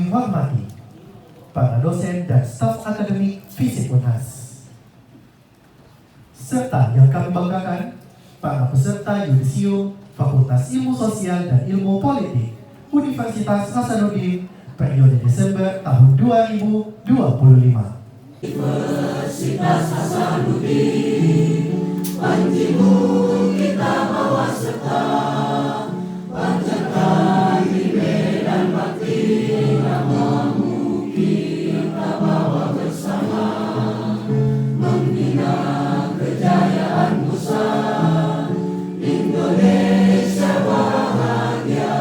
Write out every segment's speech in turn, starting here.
kami hormati para dosen dan staf akademik FISIP Unhas, serta yang kami banggakan para peserta yudisium Fakultas Ilmu Sosial dan Ilmu Politik Universitas Hasanuddin periode Desember tahun 2025. Universitas Hasanuddin, panjimu kita bawa serta, panjatkan di medan bakti, namamu kita bawa bersama, membina kejayaan Nusa Indonesia bahagia,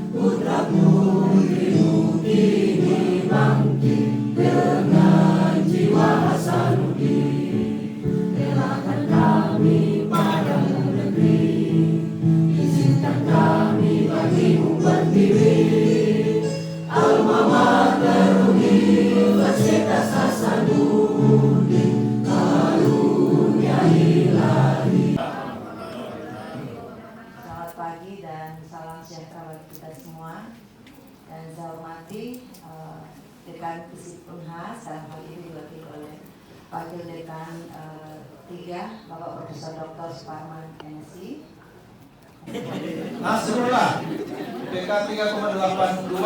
putra putrimu kini bangkit dengan jiwa Hasanuddin. Relakan kami padamu negeri, izinkan kami bagimu berdiri. Alma mater Universitas Hasanuddin, karunia ilahi. Selamat pagi dan salam sejahtera bagi kita semua. Dan saya hormati Dekan FISIP Unhas, dalam hal ini diwakili oleh Wakil Dekan 3, Bapak Profesor Dr. Suparman MSI. Nah, sebelumnya IPK 3,82,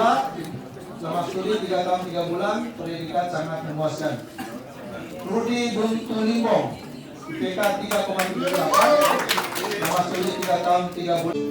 selama studi 3 tahun 3 bulan, pendidikan sangat memuaskan. Rudi Buntulimbong, IPK 3,78, selama studi 3 tahun 3 bulan.